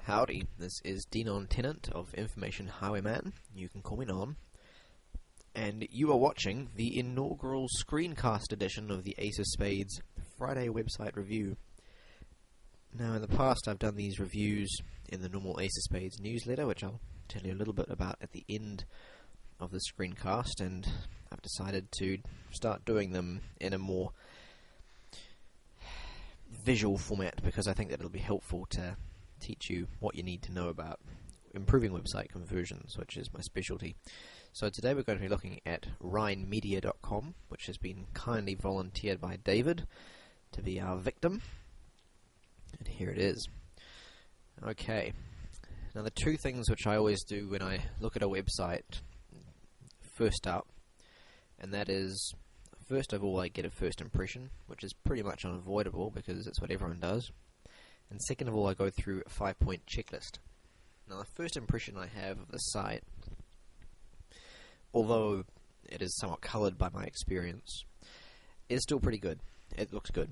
Howdy, this is Denon Tennant of Information Highwayman. You can call me Non. And you are watching the inaugural screencast edition of the Ace of Spades Friday website review. Now, in the past, I've done these reviews in the normal Ace of Spades newsletter, which I'll tell you a little bit about at the end of the screencast, and I've decided to start doing them in a more visual format because I think that it'll be helpful to teach you what you need to know about improving website conversions, which is my specialty. So today we're going to be looking at rhinemedia.com, which has been kindly volunteered by David to be our victim. And here it is. Okay. Now the two things which I always do when I look at a website first up, and that is, first of all, I get a first impression, which is pretty much unavoidable because it's what everyone does. And second of all, I go through a 5-point checklist. Now the first impression I have of the site, although it is somewhat coloured by my experience, is still pretty good. It looks good.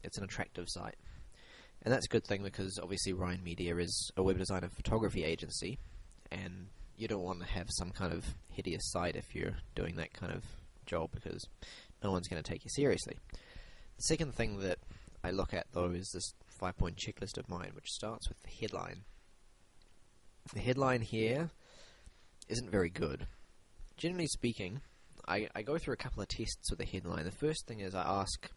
It's an attractive site. And that's a good thing because obviously Rhine Media is a web design and photography agency, and you don't want to have some kind of hideous site if you're doing that kind of job because no one's going to take you seriously. The second thing that I look at, though, is this 5-point checklist of mine, which starts with the headline. The headline here isn't very good. Generally speaking, I go through a couple of tests with the headline. The first thing is I ask,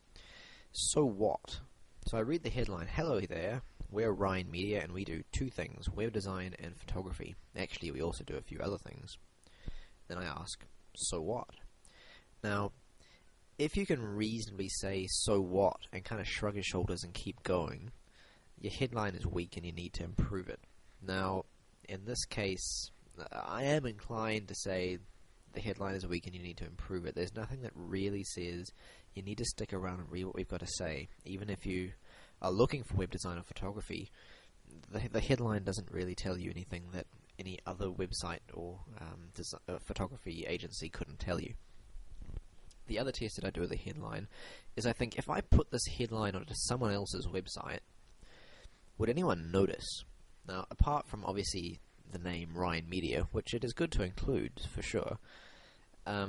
so what? So I read the headline, hello there, we're Rhine Media and we do two things, web design and photography. Actually, we also do a few other things. Then I ask, so what? Now, if you can reasonably say, so what, and kind of shrug your shoulders and keep going, your headline is weak and you need to improve it. Now, in this case, I am inclined to say the headline is weak and you need to improve it. There's nothing that really says you need to stick around and read what we've got to say. Even if you are looking for web design or photography, the headline doesn't really tell you anything that any other website or photography agency couldn't tell you. The other test that I do with the headline is I think if I put this headline onto someone else's website, would anyone notice? Now, apart from obviously the name Rhine Media, which it is good to include for sure, I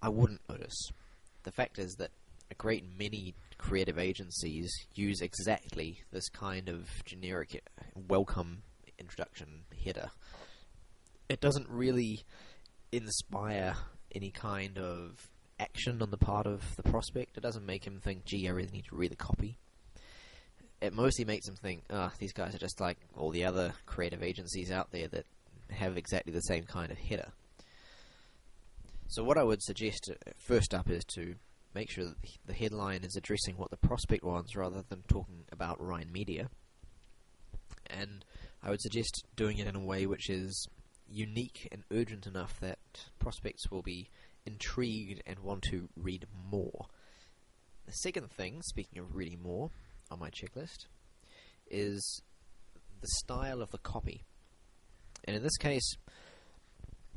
wouldn't notice. The fact is that a great many creative agencies use exactly this kind of generic welcome introduction header. It doesn't really inspire any kind of action on the part of the prospect. It doesn't make him think, gee, I really need to read the copy. It mostly makes him think, these guys are just like all the other creative agencies out there that have exactly the same kind of header. So what I would suggest first up is to make sure that the headline is addressing what the prospect wants rather than talking about Rhine Media. And I would suggest doing it in a way which is unique and urgent enough that prospects will be intrigued and want to read more. The second thing, speaking of reading more, on my checklist, is the style of the copy. And in this case,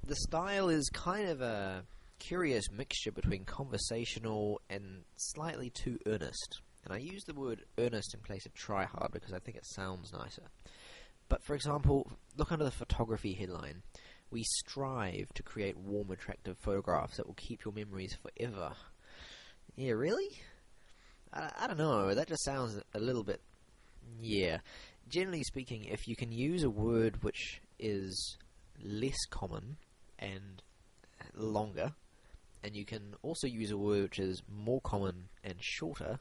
the style is kind of a curious mixture between conversational and slightly too earnest. And I use the word earnest in place of try hard because I think it sounds nicer. But for example, look under the photography headline. We strive to create warm, attractive photographs that will keep your memories forever. Yeah, really? I don't know, that just sounds a little bit... Yeah. Generally speaking, if you can use a word which is less common and longer, and you can also use a word which is more common and shorter,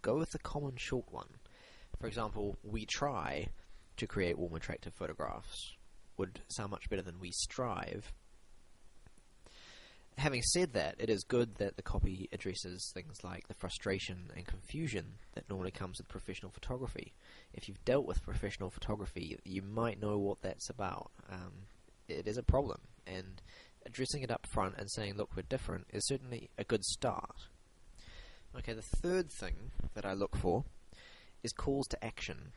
go with the common short one. For example, we try to create warm, attractive photographs would sound much better than we strive. Having said that, it is good that the copy addresses things like the frustration and confusion that normally comes with professional photography. If you've dealt with professional photography, you might know what that's about. It is a problem, and addressing it up front and saying, look, we're different, is certainly a good start. Okay, the third thing that I look for is calls to action.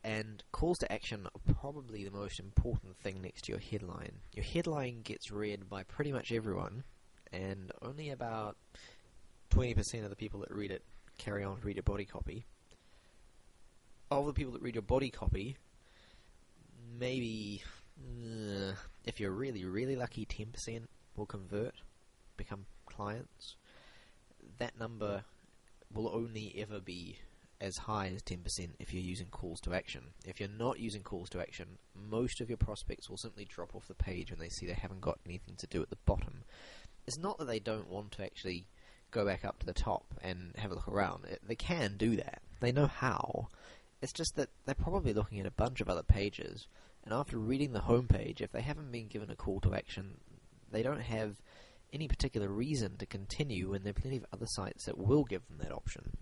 And calls to action are probably the most important thing next to your headline. Your headline gets read by pretty much everyone, and only about 20% of the people that read it carry on to read your body copy. of the people that read your body copy, maybe, if you're really, really lucky, 10% will convert, become clients. That number will only ever be as high as 10% if you're using calls to action. If you're not using calls to action, most of your prospects will simply drop off the page when they see they haven't got anything to do at the bottom. It's not that they don't want to actually go back up to the top and have a look around. They can do that. They know how. It's just that they're probably looking at a bunch of other pages, and after reading the home page, if they haven't been given a call to action, they don't have any particular reason to continue when there are plenty of other sites that will give them that option.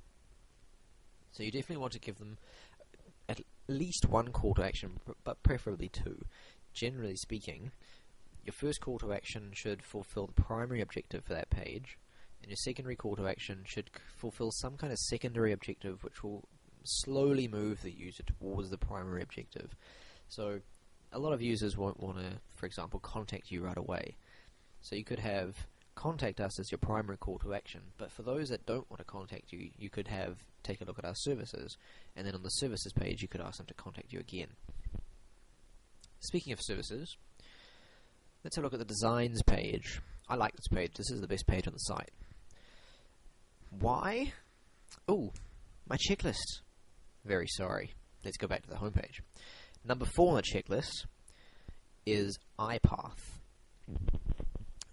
So you definitely want to give them at least one call to action, but preferably two. Generally speaking, your first call to action should fulfill the primary objective for that page, and your secondary call to action should fulfill some kind of secondary objective which will slowly move the user towards the primary objective. So a lot of users won't want to, for example, contact you right away. So you could have contact us as your primary call to action, but for those that don't want to contact you, you could have take a look at our services, and then on the services page you could ask them to contact you again. Speaking of services, let's have a look at the designs page. I like this page. This is the best page on the site. Why? Oh, my checklist. Very sorry. Let's go back to the homepage. Number 4 on the checklist is iPath.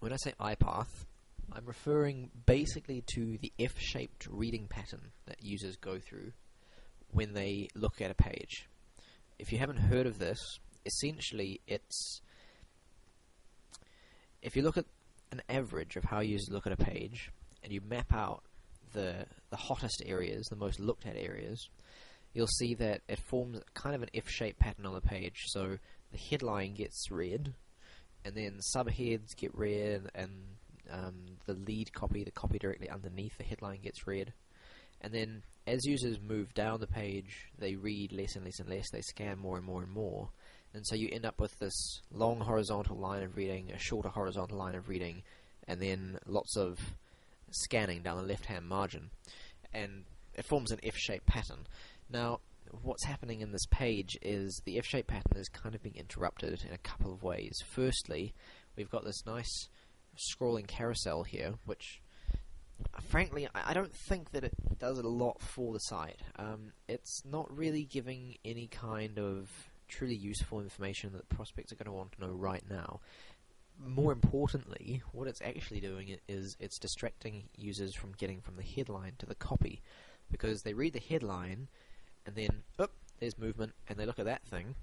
When I say iPath, I'm referring basically to the F-shaped reading pattern that users go through when they look at a page. If you haven't heard of this, essentially it's... If you look at an average of how users look at a page, and you map out the hottest areas, the most looked at areas, you'll see that it forms kind of an F-shaped pattern on the page. So the headline gets red, and then subheads get red, and the lead copy, the copy directly underneath the headline, gets red. And then as users move down the page, they read less and less and less, they scan more and more and more. And so you end up with this long horizontal line of reading, a shorter horizontal line of reading, and then lots of scanning down the left-hand margin. And it forms an F-shaped pattern. Now, what's happening in this page is the F-shaped pattern is kind of being interrupted in a couple of ways. Firstly, we've got this nice scrolling carousel here, which, frankly, I don't think that it does a lot for the site. It's not really giving any kind of truly useful information that prospects are going to want to know right now. More importantly, what it's actually doing is it's distracting users from getting from the headline to the copy, because they read the headline and then, there's movement, and they look at that thing,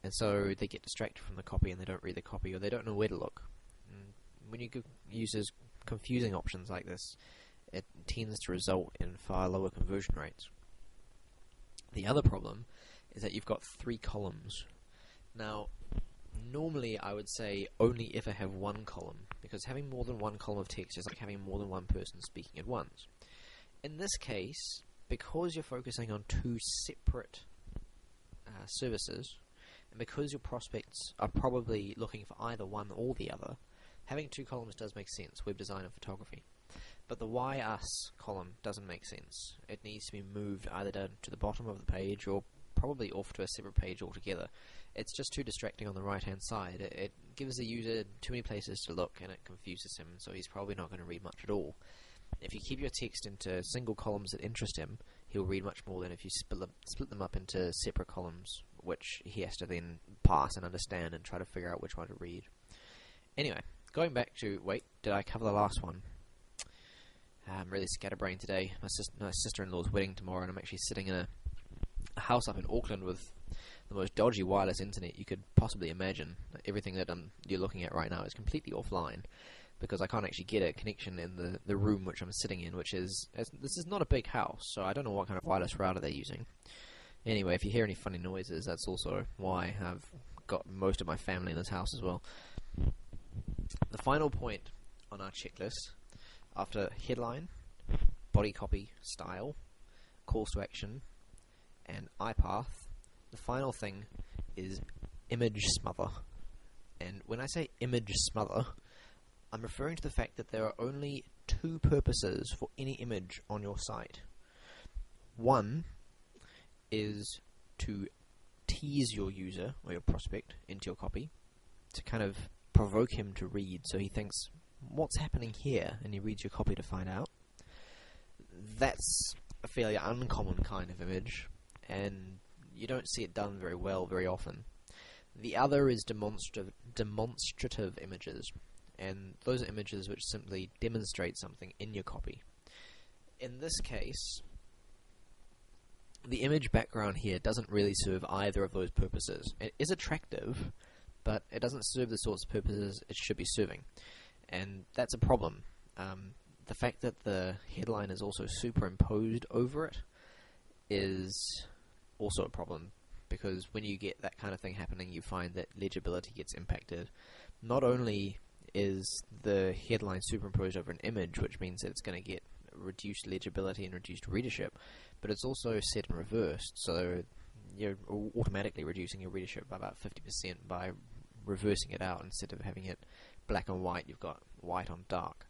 and so they get distracted from the copy and they don't read the copy, or they don't know where to look. And when you give users confusing options like this, it tends to result in far lower conversion rates. The other problem is that you've got 3 columns. Now, normally I would say only ever have one column, because having more than one column of text is like having more than one person speaking at once. In this case, because you're focusing on 2 separate services, and because your prospects are probably looking for either one or the other, having 2 columns does make sense, web design and photography. But the Why Us column doesn't make sense. It needs to be moved either down to the bottom of the page or probably off to a separate page altogether. It's just too distracting on the right hand side. It gives the user too many places to look, and it confuses him, so he's probably not going to read much at all. If you keep your text into single columns that interest him, he'll read much more than if you split them up into separate columns, which he has to then pass and understand and try to figure out which one to read. Anyway, going back to... Wait, did I cover the last one? I'm really scatterbrained today. My sister-in-law's wedding tomorrow, and I'm actually sitting in a house up in Auckland with the most dodgy wireless internet you could possibly imagine. Everything that you're looking at right now is completely offline, because I can't actually get a connection in the room which I'm sitting in, which is... This is not a big house, so I don't know what kind of wireless router they're using. Anyway, if you hear any funny noises, that's also why I've got most of my family in this house as well. The final point on our checklist, after headline, body copy, style, calls to action, and iPath, the final thing is image smother. And when I say image smother, I'm referring to the fact that there are only 2 purposes for any image on your site. One is to tease your user or your prospect into your copy, to kind of provoke him to read, so he thinks, what's happening here? And he reads your copy to find out. That's a fairly uncommon kind of image, and you don't see it done very well very often. The other is demonstrative images, and those are images which simply demonstrate something in your copy. In this case, the image background here doesn't really serve either of those purposes. It is attractive, but it doesn't serve the sorts of purposes it should be serving. And that's a problem. The fact that the headline is also superimposed over it is also a problem, because when you get that kind of thing happening, you find that legibility gets impacted. Not only is the headline superimposed over an image, which means that it's going to get reduced legibility and reduced readership, but it's also set in reverse, so you're automatically reducing your readership by about 50% by reversing it out. Instead of having it black and white, you've got white on dark.